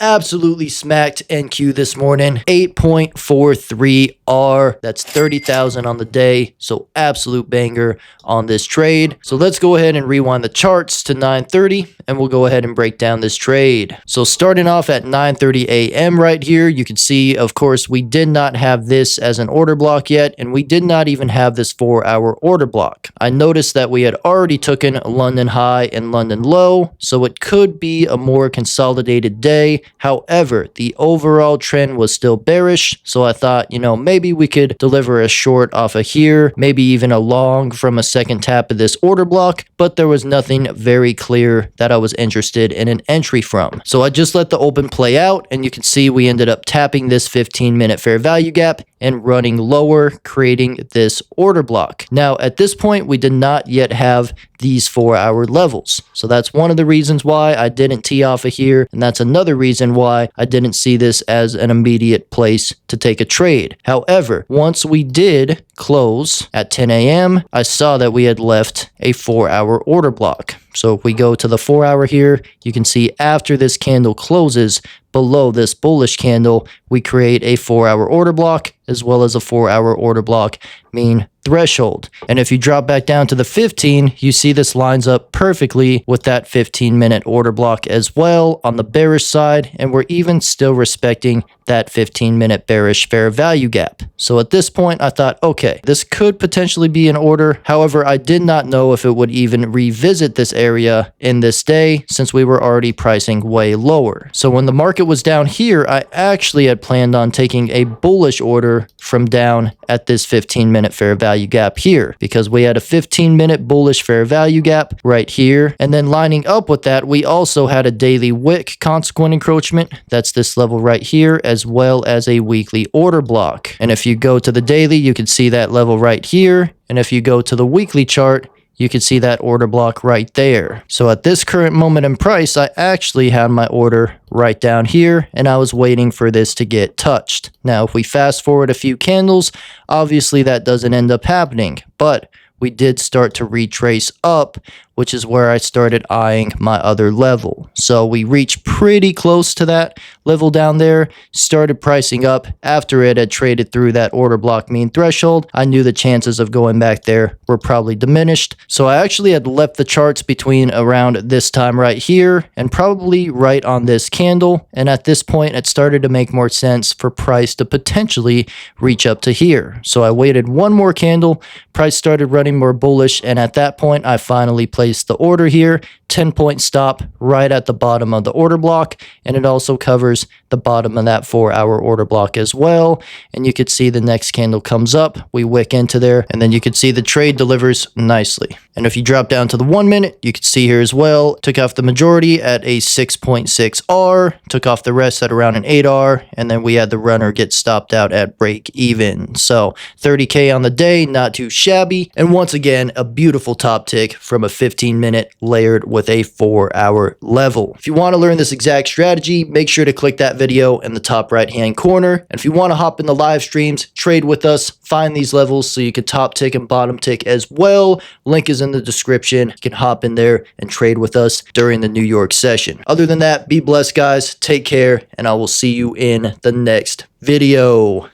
Absolutely smacked NQ this morning. 8.43 R. That's 30,000 on the day. So absolute banger on this trade. So let's go ahead and rewind the charts to 9:30 and we'll go ahead and break down this trade. So starting off at 9:30 a.m. right here, you can see, of course, we did not have this as an order block yet, and we did not even have this 4-hour order block. I noticed that we had already taken London high and London low, so it could be a more consolidated day. However, the overall trend was still bearish, so I thought, maybe we could deliver a short off of here, maybe even a long from a second tap of this order block, but there was nothing very clear that I was interested in an entry from. So I just let the open play out, and you can see we ended up tapping this 15-minute fair value gap and running lower, creating this order block. Now, at this point, we did not yet have these 4-hour levels. So that's one of the reasons why I didn't tee off of here, and that's another reason why I didn't see this as an immediate place to take a trade. However, once we did close at 10 a.m., I saw that we had left a 4-hour order block. So if we go to the 4-hour here, you can see after this candle closes below this bullish candle, we create a 4-hour order block as well as a 4-hour order block mean threshold. And if you drop back down to the 15, you see this lines up perfectly with that 15-minute order block as well on the bearish side, and we're even still respecting that 15-minute bearish fair value gap. So at this point, I thought, okay, this could potentially be an order. However, I did not know if it would even revisit this area in this day since we were already pricing way lower. So when the market was down here, I actually had planned on taking a bullish order from down at this 15-minute fair value gap here, because we had a 15-minute bullish fair value gap right here. And then lining up with that, we also had a daily wick consequent encroachment. That's this level right here, as well as a weekly order block. And if you go to the daily, you can see that level right here. And if you go to the weekly chart, you can see that order block right there. So at this current moment in price, I actually had my order right down here, and I was waiting for this to get touched. Now, if we fast forward a few candles, obviously that doesn't end up happening, but we did start to retrace up, which is where I started eyeing my other level. So we reached pretty close to that level down there, started pricing up after it had traded through that order block mean threshold. I knew the chances of going back there were probably diminished. So I actually had left the charts between around this time right here and probably right on this candle. And at this point, it started to make more sense for price to potentially reach up to here. So I waited one more candle, price started running more bullish, and at that point, I finally placed the order here, 10-point stop right at the bottom of the order block, and it also covers the bottom of that 4-hour order block as well. And you could see the next candle comes up, we wick into there, and then you could see the trade delivers nicely. And if you drop down to the 1 minute, you could see here as well, took off the majority at a 6.6 R, took off the rest at around an 8 R, and then we had the runner get stopped out at break even. So 30K on the day, not too shabby. And once again, a beautiful top tick from a 15-minute layered with a 4-hour level. If you want to learn this exact strategy, make sure to click that video in the top right-hand corner. And if you want to hop in the live streams, trade with us, find these levels so you can top tick and bottom tick as well. Link is in the description. You can hop in there and trade with us during the New York session. Other than that, be blessed, guys. Take care, and I will see you in the next video.